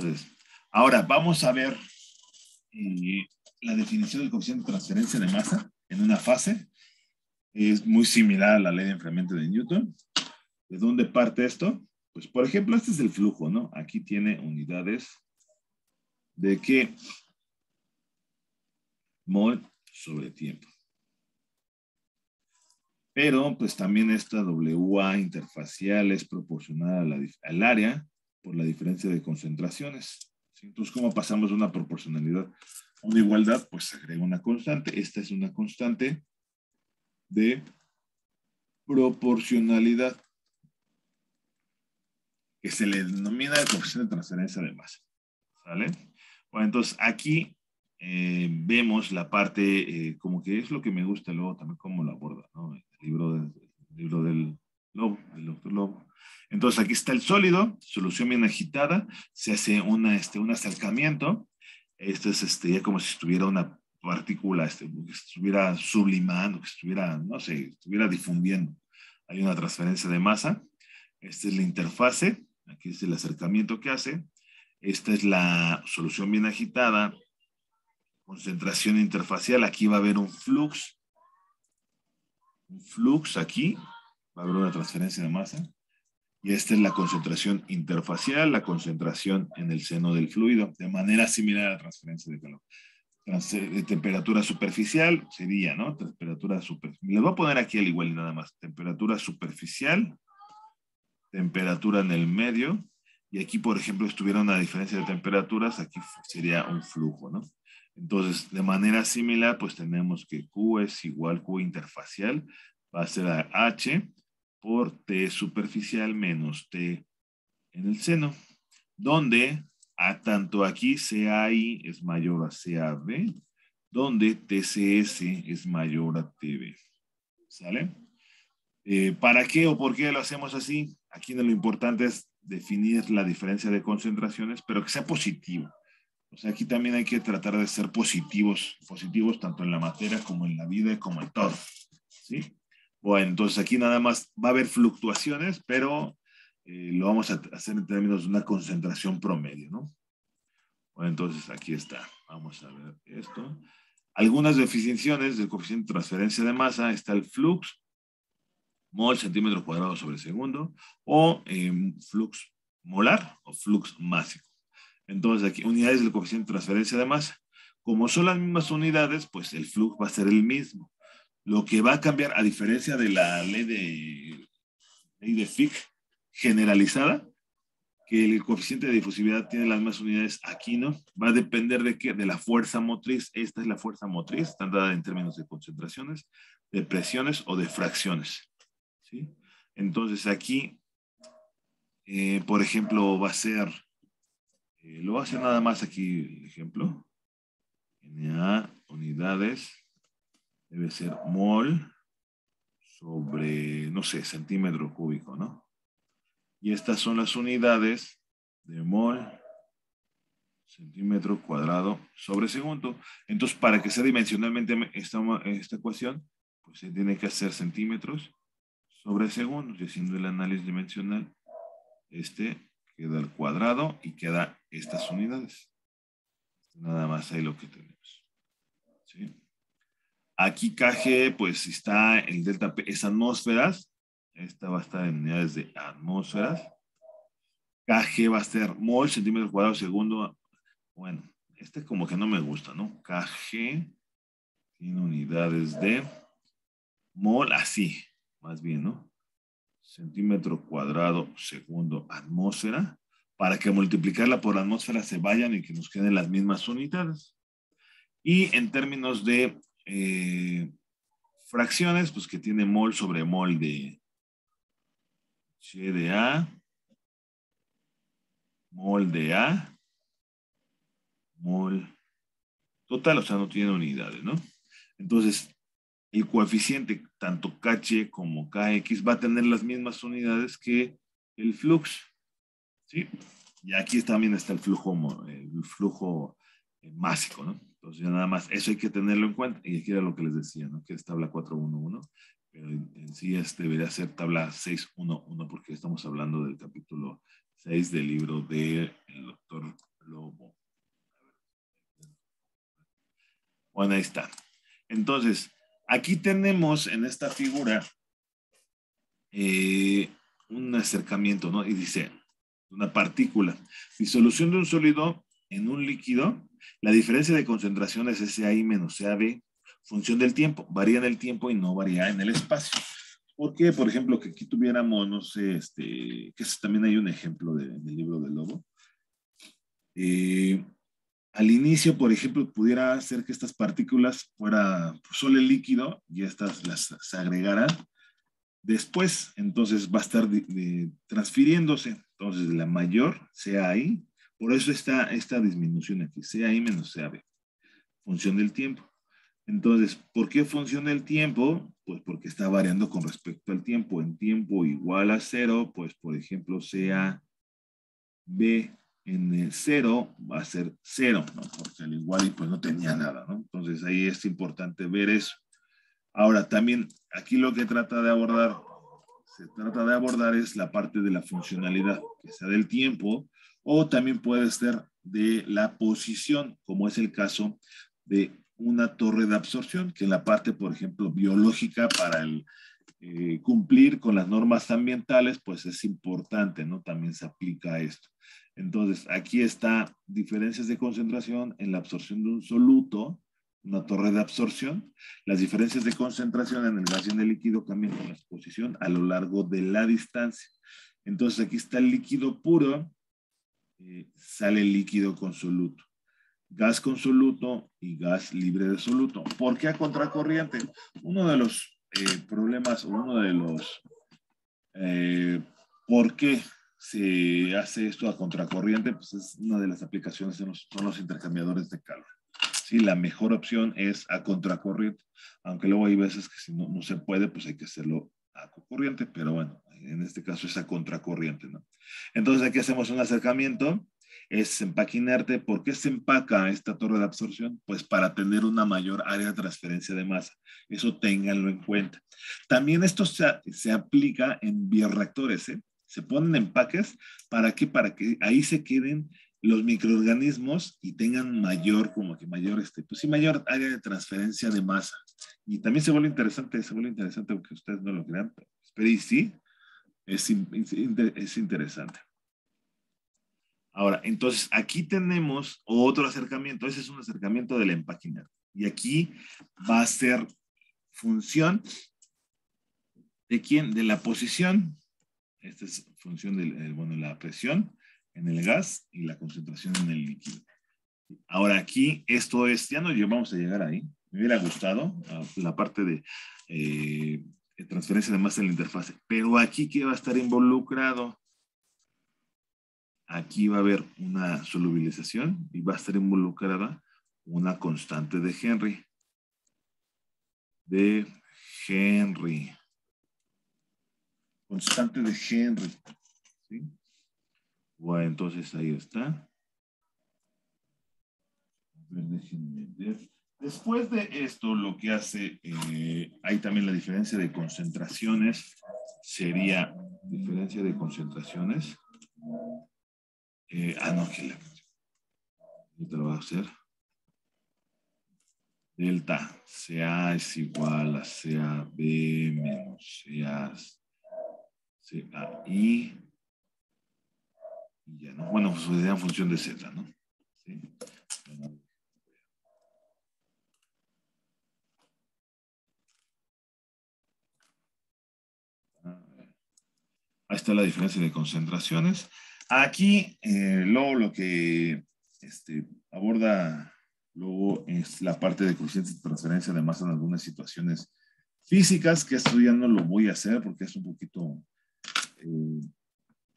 Entonces, ahora vamos a ver la definición del coeficiente de transferencia de masa en una fase. Es muy similar a la ley de enfriamiento de Newton. ¿De dónde parte esto? Pues, por ejemplo, este es el flujo, ¿no? Aquí tiene unidades de ¿qué? Mol sobre tiempo. Pero, pues, también esta WA interfacial es proporcional al área por la diferencia de concentraciones. ¿Sí? Entonces, ¿cómo pasamos de una proporcionalidad a una igualdad? Pues se agrega una constante. Esta es una constante de proporcionalidad que se le denomina el coeficiente de transferencia de masa. ¿Sale? Bueno, entonces aquí vemos la parte, como que es lo que me gusta luego también cómo lo aborda, ¿no? El libro del Lobo, del doctor Lobo. Entonces aquí está el sólido, solución bien agitada, se hace un acercamiento. Esto es ya como si estuviera una partícula, que estuviera sublimando, que estuviera, no sé, estuviera difundiendo. Hay una transferencia de masa. Esta es la interfase. Aquí es el acercamiento que hace. Esta es la solución bien agitada. Concentración interfacial. Aquí va a haber un flux. Un flux aquí. Va a haber una transferencia de masa. Y esta es la concentración interfacial, la concentración en el seno del fluido, de manera similar a la transferencia de calor. Temperatura superficial sería, ¿no? Temperatura superficial. Les voy a poner aquí al igual nada más. Temperatura superficial, temperatura en el medio, y aquí, por ejemplo, estuviera una diferencia de temperaturas, aquí sería un flujo, ¿no? Entonces, de manera similar, pues tenemos que Q es igual Q interfacial, va a ser a H por T superficial menos T en el seno, donde tanto aquí CAI es mayor a CAB, donde TCS es mayor a TB. ¿Sale? ¿Para qué o por qué lo hacemos así? Aquí lo importante es definir la diferencia de concentraciones, pero que sea positivo. O sea, aquí también hay que tratar de ser positivos tanto en la materia como en la vida, como en todo. ¿Sí? Bueno, entonces aquí nada más va a haber fluctuaciones, pero lo vamos a hacer en términos de una concentración promedio, ¿no? Bueno, entonces aquí está. Vamos a ver esto. Algunas definiciones del coeficiente de transferencia de masa. Está el flux, mol centímetro cuadrado sobre segundo, o flux molar o flux másico. Entonces aquí unidades del coeficiente de transferencia de masa. Como son las mismas unidades, pues el flux va a ser el mismo. Lo que va a cambiar, a diferencia de la ley de Fick generalizada, que el coeficiente de difusividad tiene las mismas unidades aquí, ¿no? Va a depender de qué, de la fuerza motriz. Esta es la fuerza motriz, está dada en términos de concentraciones, de presiones o de fracciones. ¿Sí? Entonces aquí, por ejemplo, va a ser, lo voy a hacer nada más aquí el ejemplo. Na unidades debe ser mol sobre, no sé, centímetro cúbico, ¿no? Y estas son las unidades de mol centímetro cuadrado sobre segundo. Entonces, para que sea dimensionalmente esta ecuación, pues se tiene que hacer centímetros sobre segundo, y haciendo el análisis dimensional, queda al cuadrado y queda estas unidades. Nada más ahí lo que tenemos. ¿Sí? Aquí KG, pues está el delta P, es atmósferas. Esta va a estar en unidades de atmósferas. KG va a ser mol, centímetro cuadrado segundo. Bueno, como que no me gusta, ¿no? KG tiene unidades de mol, así, más bien, ¿no? Centímetro cuadrado segundo atmósfera, para que multiplicarla por atmósfera se vayan y que nos queden las mismas unidades. Y en términos de fracciones, pues que tiene mol sobre mol de H de A, mol de A, mol total, o sea, no tiene unidades, ¿no? Entonces, el coeficiente, tanto KH como KX, va a tener las mismas unidades que el flux, ¿sí? Y aquí también está el flujo másico, ¿no? Entonces, ya nada más, eso hay que tenerlo en cuenta. Y aquí era lo que les decía, ¿no? Que es tabla 411, pero en sí debería ser tabla 611, porque estamos hablando del capítulo 6 del libro del doctor Bueno, ahí está. Entonces, aquí tenemos en esta figura un acercamiento, ¿no? Y dice, una partícula. Disolución de un sólido en un líquido, la diferencia de concentración es SAI menos CAB, función del tiempo, varía en el tiempo y no varía en el espacio. Porque, por ejemplo, que aquí tuviéramos, no sé, que también hay un ejemplo del libro del lobo. Al inicio, por ejemplo, pudiera ser que estas partículas fuera solo el líquido y estas se agregaran después, entonces va a estar transfiriéndose. Entonces, la mayor sea ahí. Por eso está esta disminución aquí, sea ahí menos sea B, función del tiempo. Entonces, ¿por qué función del tiempo? Pues porque está variando con respecto al tiempo. En tiempo igual a cero, pues por ejemplo, sea B en el cero va a ser cero, ¿no? Porque al igual y pues no tenía nada, ¿no? Entonces ahí es importante ver eso. Ahora, también aquí lo que se trata de abordar es la parte de la funcionalidad, que sea del tiempo, o también puede ser de la posición, como es el caso de una torre de absorción, que en la parte, por ejemplo, biológica para el cumplir con las normas ambientales, pues es importante, ¿no? También se aplica a esto. Entonces, aquí está diferencias de concentración en la absorción de un soluto, una torre de absorción. Las diferencias de concentración en el gas y en el líquido cambian con la exposición a lo largo de la distancia. Entonces, aquí está el líquido puro, sale el líquido con soluto. Gas con soluto y gas libre de soluto. ¿Por qué a contracorriente? Uno de los problemas, uno de los ¿por qué se hace esto a contracorriente? Pues es una de las aplicaciones, son los intercambiadores de calor. Sí, la mejor opción es a contracorriente, aunque luego hay veces que si no se puede, pues hay que hacerlo a corriente, pero bueno, en este caso es a contracorriente, ¿no? Entonces aquí hacemos un acercamiento, es empaque inerte. ¿Por qué se empaca esta torre de absorción? Pues para tener una mayor área de transferencia de masa. Eso ténganlo en cuenta. También esto se aplica en bioreactores, ¿eh? Se ponen empaques para que ahí se queden los microorganismos y tengan mayor, como que mayor, pues sí, mayor área de transferencia de masa. Y también se vuelve interesante porque ustedes no lo crean, pero y sí, es interesante. Ahora, entonces aquí tenemos otro acercamiento. Ese es un acercamiento del empaquinado. Y aquí va a ser función de quién, de la posición. Esta es función de bueno, la presión en el gas y la concentración en el líquido. Ahora aquí, esto es, ya no vamos a llegar ahí. Me hubiera gustado la parte de transferencia de masa en la interfase. Pero aquí, ¿qué va a estar involucrado? Aquí va a haber una solubilización y va a estar involucrada una constante de Henry. Constante de Henry. ¿Sí? Bueno, entonces ahí está. A ver, déjenme ver. Después de esto, lo que hace, hay también la diferencia de concentraciones, sería diferencia de concentraciones. No, que yo te lo voy a hacer. Delta CA es igual a CAB menos CAI. Y ya, ¿no? Bueno, pues sería en función de Z, ¿no? ¿Sí? Ahí está la diferencia de concentraciones. Aquí, luego lo que aborda luego es la parte de coeficientes de transferencia de masa en algunas situaciones físicas, que esto ya no lo voy a hacer porque es un poquito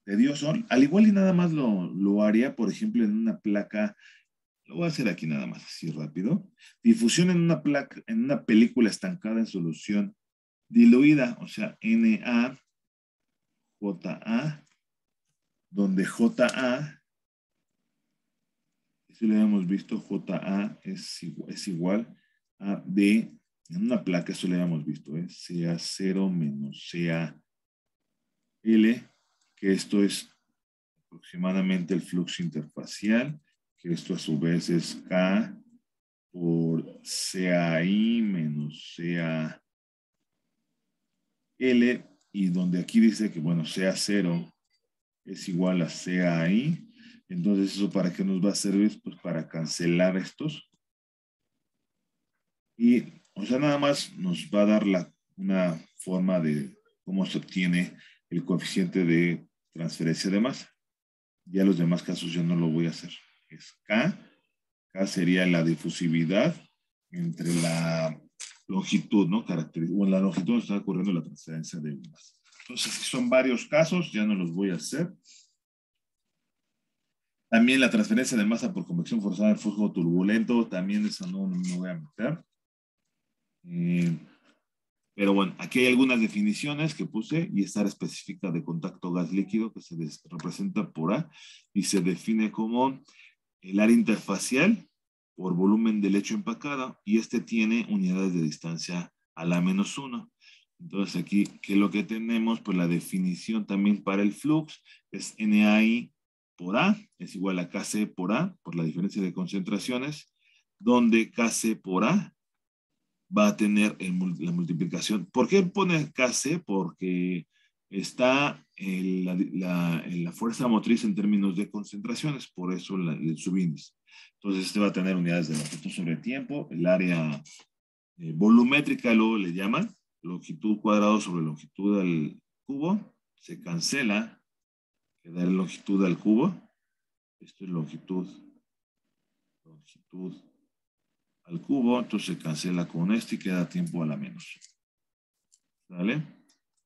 tedioso. Al igual y nada más lo haría, por ejemplo, en una placa. Lo voy a hacer aquí nada más, así rápido. Difusión en una placa, en una película estancada en solución diluida, o sea, NaJA, donde JA, si lo habíamos visto, JA es igual a D, en una placa, eso lo habíamos visto, CA0 menos CAL, que esto es aproximadamente el flujo interfacial, que esto a su vez es K por CAI menos CAL, y donde aquí dice que, bueno, CA0 es igual a CAI. Entonces, ¿eso para qué nos va a servir? Pues para cancelar estos. Y, o sea, nada más nos va a dar una forma de cómo se obtiene el coeficiente de transferencia de masa. Ya los demás casos yo no lo voy a hacer. Es K. K sería la difusividad entre la longitud, ¿no? O en la longitud está ocurriendo la transferencia de masa. Entonces, si son varios casos, ya no los voy a hacer. También la transferencia de masa por convección forzada en flujo turbulento, también eso no me voy a meter. Pero bueno, aquí hay algunas definiciones que puse y esta específica de contacto gas líquido que se representa por A y se define como el área interfacial por volumen de lecho empacado y este tiene unidades de distancia a la -1. Entonces aquí, ¿qué es lo que tenemos? Pues la definición también para el flux es NAI por A es igual a KC por A por la diferencia de concentraciones, donde KC por A va a tener la multiplicación. ¿Por qué pone KC? Porque está en la fuerza motriz en términos de concentraciones, por eso el subíndice. Entonces, este va a tener unidades de longitud sobre tiempo, el área volumétrica luego le llaman, longitud cuadrado sobre longitud al cubo, se cancela, queda longitud al cubo, esto es longitud al cubo, entonces se cancela con esto y queda tiempo a la menos. ¿Vale?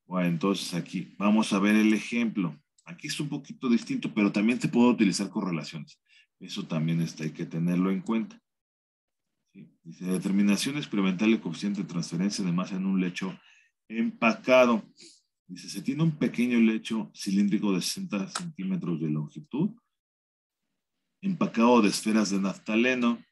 Bueno, entonces aquí vamos a ver el ejemplo. Aquí es un poquito distinto, pero también se puede utilizar correlaciones. Eso también hay que tenerlo en cuenta. ¿Sí? Dice, determinación experimental de coeficiente de transferencia de masa en un lecho empacado. Dice, se tiene un pequeño lecho cilíndrico de 60 centímetros de longitud, empacado de esferas de naftaleno.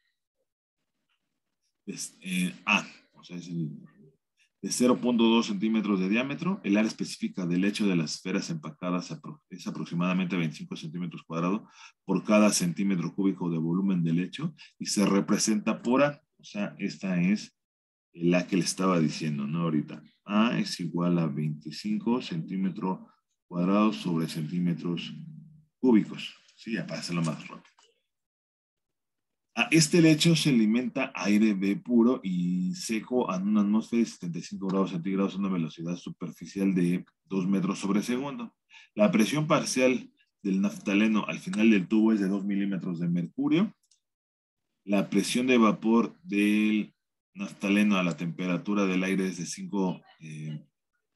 O sea, es de 0.2 centímetros de diámetro. El área específica del lecho de las esferas empacadas es aproximadamente 25 centímetros cuadrados por cada centímetro cúbico de volumen del lecho y se representa por A. O sea, esta es la que le estaba diciendo, ¿no? Ahorita. A es igual a 25 centímetros cuadrados sobre centímetros cúbicos. Sí, ya para hacerlo más rápido. A este lecho se alimenta aire B puro y seco a una atmósfera de 75 grados centígrados a una velocidad superficial de 2 metros sobre segundo. La presión parcial del naftaleno al final del tubo es de 2 milímetros de mercurio. La presión de vapor del naftaleno a la temperatura del aire es de 5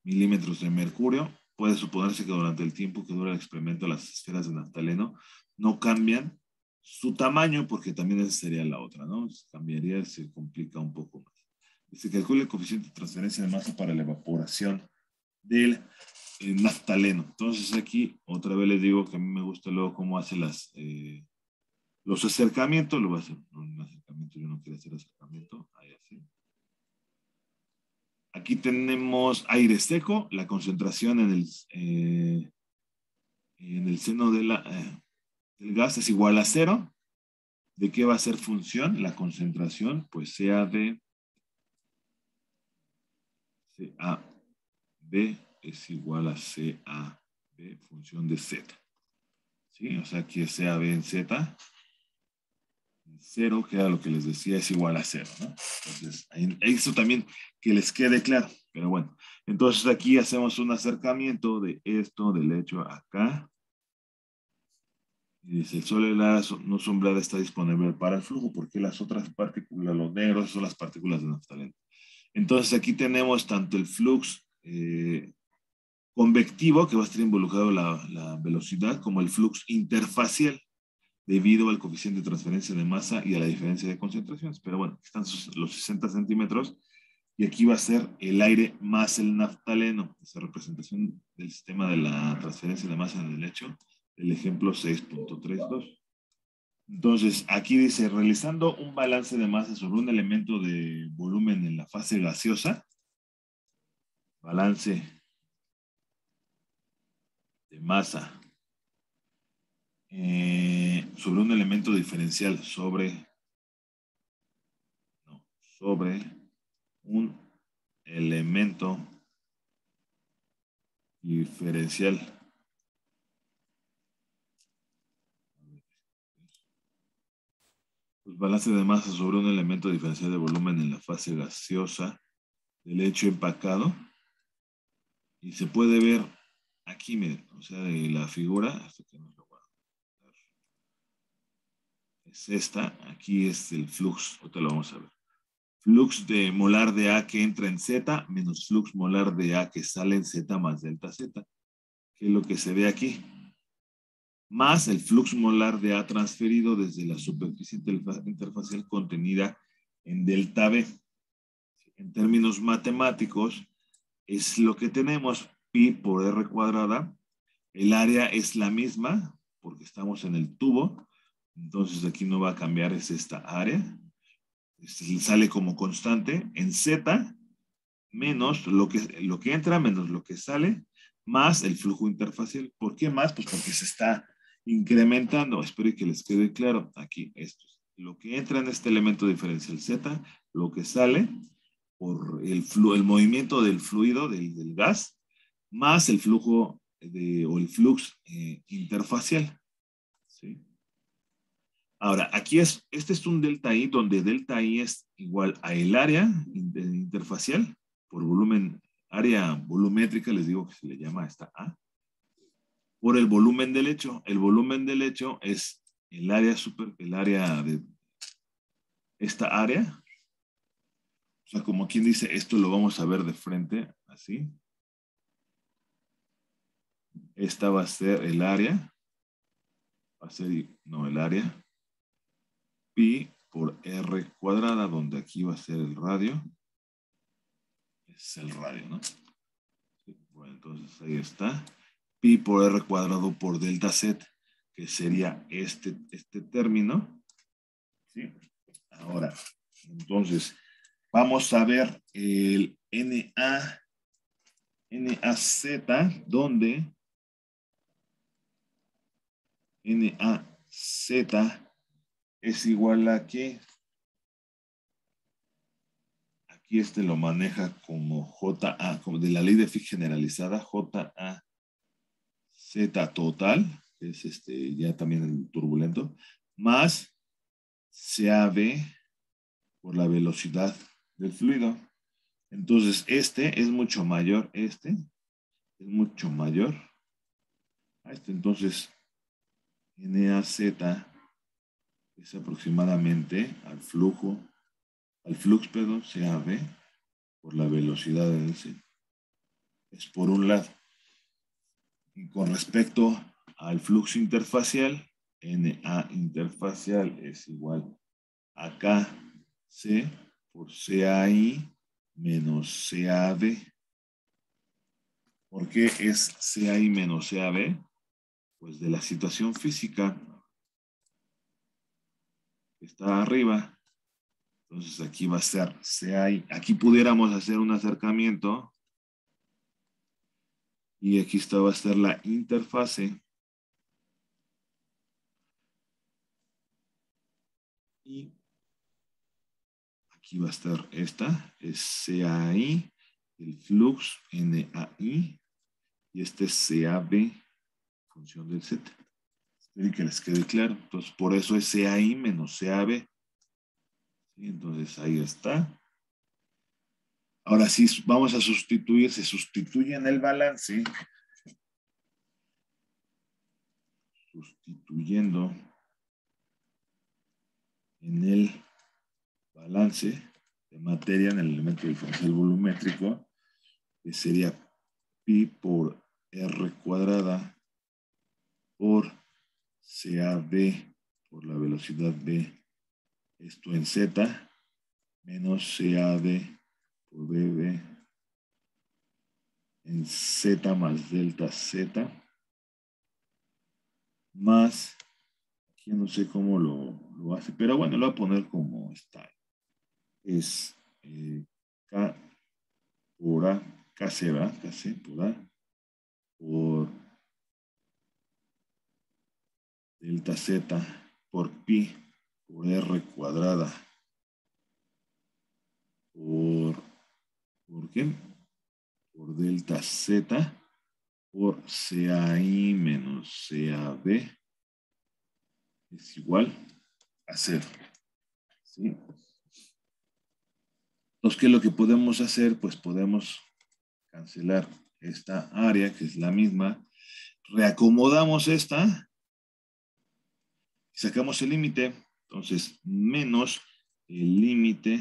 milímetros de mercurio. Puede suponerse que durante el tiempo que dura el experimento las esferas de naftaleno no cambian su tamaño, porque también esa sería la otra, ¿no? Cambiaría, se complica un poco más. Se calcula el coeficiente de transferencia de masa para la evaporación del naftaleno. Entonces aquí otra vez les digo que a mí me gusta luego cómo hace los acercamientos. Lo voy a hacer un acercamiento, yo no quiero hacer acercamiento, ahí así. Aquí tenemos aire seco, la concentración en el seno del gas es igual a 0. ¿De qué va a ser función? La concentración, pues CAB es igual a CAB función de Z. ¿Sí? O sea, aquí es CAB en Z. 0, que era lo que les decía, es igual a 0, ¿no? Entonces, eso también que les quede claro. Pero bueno, entonces aquí hacemos un acercamiento de esto, del hecho acá. Y dice, el sol helada no sombreada está disponible para el flujo, porque las otras partículas, los negros, son las partículas de naftaleno. Entonces aquí tenemos tanto el flux convectivo, que va a estar involucrado la velocidad, como el flux interfacial, debido al coeficiente de transferencia de masa y a la diferencia de concentraciones. Pero bueno, están los 60 centímetros y aquí va a ser el aire más el naftaleno, esa representación del sistema de la transferencia de masa en el lecho, el ejemplo 6.32. Entonces, aquí dice, realizando un balance de masa sobre un elemento de volumen en la fase gaseosa, balance de masa sobre un elemento diferencial sobre sobre un elemento diferencial. Pues balance de masa sobre un elemento diferencial de volumen en la fase gaseosa del hecho empacado. Y se puede ver aquí, miren, o sea, de la figura, hasta que nos lo voy a dar. Es esta, aquí es el flux, ahorita lo vamos a ver. Flux de molar de A que entra en Z menos flux molar de A que sale en Z más delta Z, que es lo que se ve aquí. Más el flux molar de A transferido desde la superficie interfacial contenida en delta B. En términos matemáticos, es lo que tenemos, pi por r cuadrada. El área es la misma, porque estamos en el tubo. Entonces aquí no va a cambiar, es esta área. Sale como constante en Z, menos lo que entra, menos lo que sale, más el flujo interfacial. ¿Por qué más? Pues porque se está incrementando. Espero que les quede claro. Aquí, esto. Lo que entra en este elemento diferencial Z, lo que sale por el movimiento del fluido, del gas, más el flujo o el flux interfacial. ¿Sí? Ahora, aquí este es un delta I, donde delta I es igual a el área interfacial por volumen, área volumétrica, les digo que se le llama esta A, por el volumen del hecho. El volumen del hecho es el área de esta área. O sea, como quien dice, esto lo vamos a ver de frente, así. Esta va a ser el área, va a ser, no, el área, pi por r cuadrada, donde aquí va a ser el radio. Es el radio, ¿no? Sí, bueno, entonces ahí está. Pi por r cuadrado por delta z, que sería este término. ¿Sí? Ahora, entonces, vamos a ver el NAZ, donde NAZ es igual a que aquí lo maneja como JA, como de la ley de Fick generalizada, JA Z total, que es ya también el turbulento, más CAV por la velocidad del fluido. Entonces, este es mucho mayor a este. Entonces, NAZ es aproximadamente al flux, perdón, CAV por la velocidad del C. Es por un lado. Y con respecto al flujo interfacial, NA interfacial es igual a KC por CAI menos CAB. ¿Por qué es CAI menos CAB? Pues de la situación física que está arriba. Entonces aquí va a ser CAI. Aquí pudiéramos hacer un acercamiento. Y aquí va a estar la interfase. Y aquí va a estar esta, es CAI, el flux NAI, y este es CAB, función del Z. Espero que les quede claro. Entonces, por eso es CAI menos CAB. ¿Sí? Entonces, ahí está. Ahora sí, vamos a sustituir, se sustituye en el balance, sustituyendo en el balance de materia en el elemento diferencial volumétrico, que sería pi por r cuadrada por CAB por la velocidad B, esto en Z, menos CAB por BB en Z más delta Z, más, aquí no sé cómo lo hace, pero bueno, lo voy a poner como está. Es K por A, KC, ¿verdad? KC por A, por delta Z, por pi, por R cuadrada, ¿Por qué? Por delta Z por CAI menos CAB es igual a 0. ¿Sí? Entonces, ¿qué es lo que podemos hacer? Pues podemos cancelar esta área, que es la misma. Reacomodamos esta y sacamos el límite. Entonces, menos el límite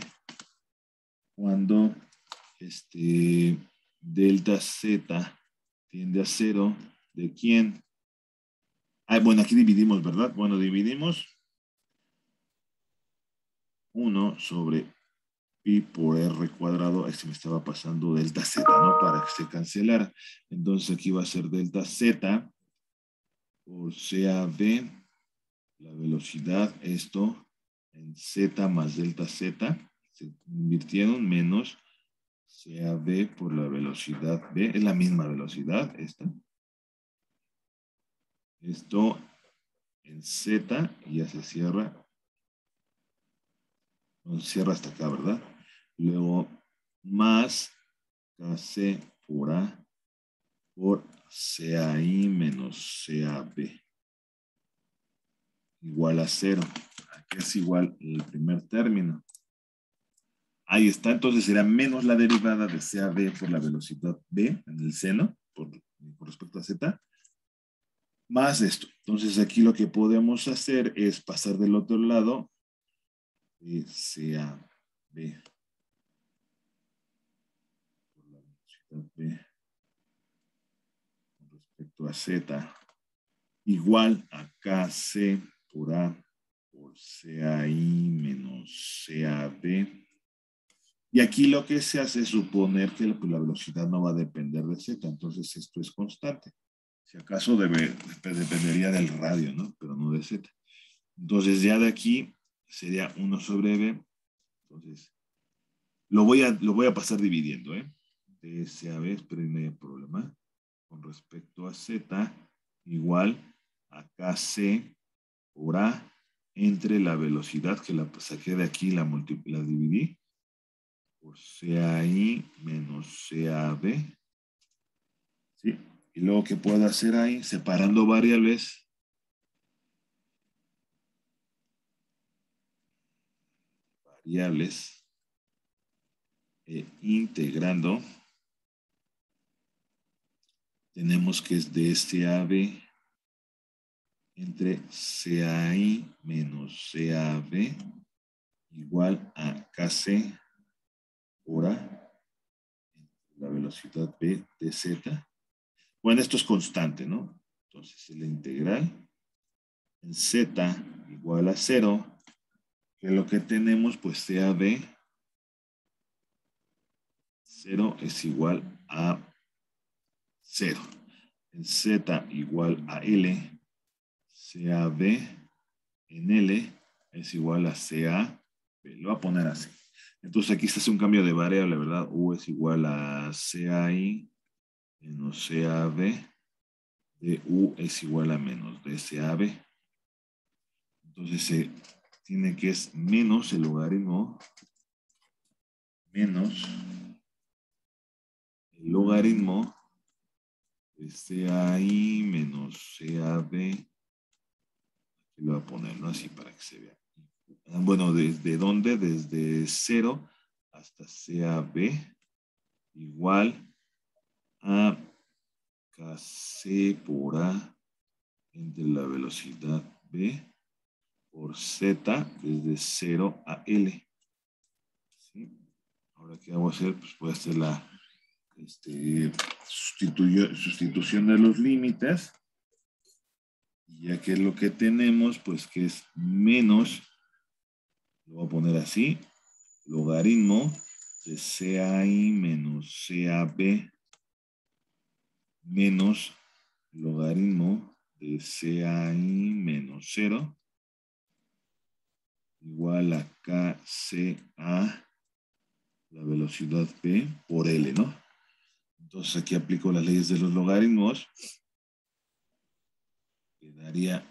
cuando delta Z tiende a 0. ¿De quién? Ah, bueno, aquí dividimos, ¿verdad? Bueno, dividimos 1 sobre pi por r cuadrado. Ahí se me estaba pasando delta Z, ¿no? Para que se cancelara. Entonces aquí va a ser delta Z por CAB, la velocidad, esto en Z más delta Z, se invirtieron menos CAB por la velocidad B, es la misma velocidad, esta. Esto en Z y ya se cierra. No, se cierra hasta acá, ¿verdad? Luego, más KC por A por CAI menos CAB. Igual a 0. Aquí es igual el primer término. Ahí está, entonces será menos la derivada de CAB por la velocidad B en el seno, por respecto a Z, más esto. Entonces aquí lo que podemos hacer es pasar del otro lado de CAB por la velocidad B con respecto a Z, igual a KC por A por CAI menos CAB. Y aquí lo que se hace es suponer que la velocidad no va a depender de Z, entonces esto es constante. Si acaso dependería del radio, ¿no? Pero no de Z. Entonces ya de aquí sería 1 sobre B. Entonces, lo voy a pasar dividiendo, ¿eh? De S a B, pero no hay problema. Con respecto a Z, igual a KC por A entre la velocidad que la saqué de aquí, la dividí por CAI menos CAB. ¿Sí? Y luego, ¿qué puedo hacer ahí? Separando variables. Integrando. Tenemos que es de CAB entre CAI menos CAB igual a KC por A, la velocidad B de Z. Bueno, esto es constante, ¿no? Entonces, la integral en Z igual a 0, que lo que tenemos, pues CAB 0 es igual a 0. En Z igual a L, CAB en L es igual a CA. Lo voy a poner así. Entonces aquí se hace un cambio de variable, ¿verdad? U es igual a CAI menos CAB. De U es igual a menos de CAB. Entonces se tiene que es menos el logaritmo. Menos el logaritmo de CAI menos CAB. Aquí lo voy a poner, ¿no? Así para que se vea. Bueno, ¿desde dónde? Desde 0 hasta CAB igual a KC por A entre la velocidad B por Z desde 0 a L. ¿Sí? Ahora, ¿qué vamos a hacer? Pues voy a hacer la sustitución de los límites. Y ya que es lo que tenemos, pues que es menos, lo voy a poner así, logaritmo de CAI menos CAB menos logaritmo de CAI menos 0 igual a KCA, la velocidad B, por L, ¿no? Entonces aquí aplico las leyes de los logaritmos. Quedaría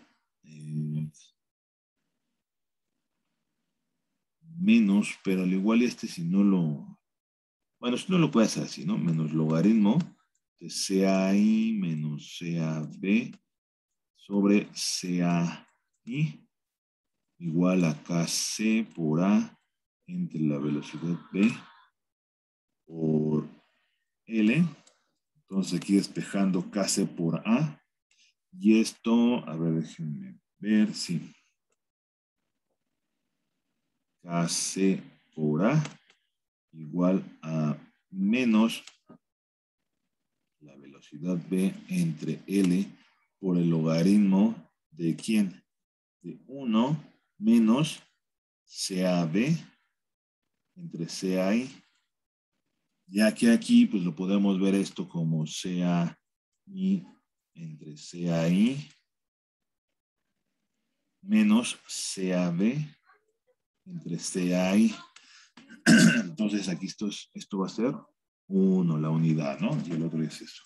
menos, pero al igual si no lo Bueno, esto no lo puede hacer así, ¿no? Menos logaritmo de CAI menos CAB sobre CAI igual a KC por A entre la velocidad B por L. Entonces aquí despejando KC por A. Y esto, a ver, déjenme ver, sí. KC por A igual a menos la velocidad B entre L por el logaritmo de ¿quién? De 1 menos CAB entre CAI. Ya que aquí pues lo podemos ver esto como CAI entre CAI menos CAB entre CAI. Entonces aquí esto va a ser 1, la unidad, ¿no? Y el otro es eso.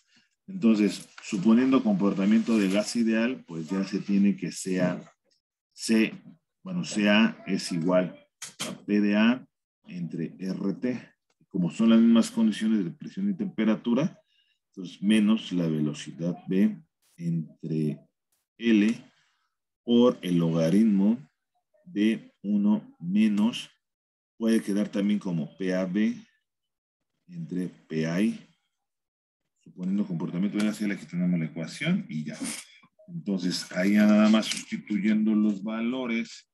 Entonces, suponiendo comportamiento de gas ideal, pues ya se tiene que CA es igual a P de A entre RT. Como son las mismas condiciones de presión y temperatura, entonces menos la velocidad B entre L por el logaritmo de 1 menos, puede quedar también como PAB entre PI, suponiendo comportamiento de la celda, aquí tenemos la ecuación y ya. Entonces, ahí nada más sustituyendo los valores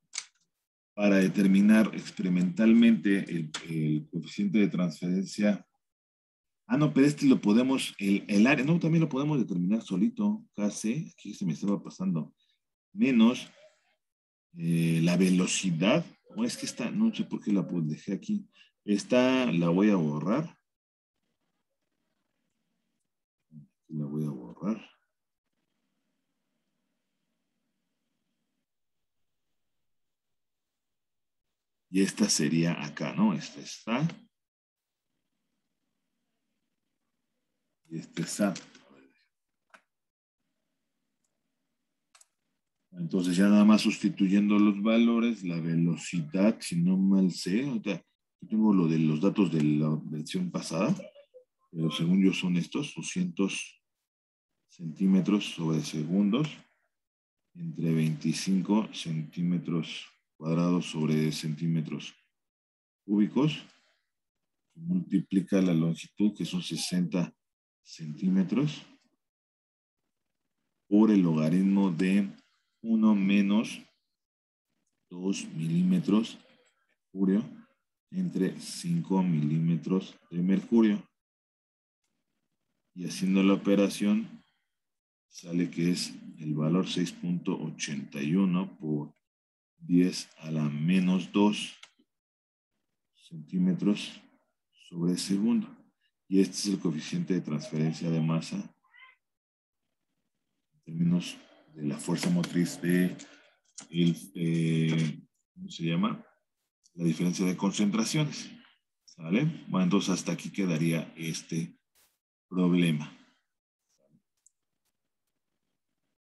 para determinar experimentalmente el coeficiente de transferencia. Ah, no, pero este lo podemos, el área, no, también lo podemos determinar solito, KC, aquí se me estaba pasando, menos la velocidad, o es que esta, no sé por qué la dejé aquí, esta la voy a borrar, la voy a borrar. Y esta sería acá, ¿no? Esta está. Y esta está. Entonces ya nada más sustituyendo los valores, la velocidad, si no mal sé, ahorita yo tengo lo de los datos de la versión pasada, pero según yo son estos, 200 centímetros sobre segundos, entre 25 centímetros cuadrados sobre centímetros cúbicos, multiplica la longitud, que son 60 centímetros, por el logaritmo de 1 menos 2 milímetros de mercurio entre 5 milímetros de mercurio. Y haciendo la operación, sale que es el valor 6.81 por 10 a la menos 2 centímetros sobre segundo. Y este es el coeficiente de transferencia de masa en términos de la fuerza motriz de ¿cómo se llama? La diferencia de concentraciones. ¿Sale? Bueno, entonces hasta aquí quedaría este problema.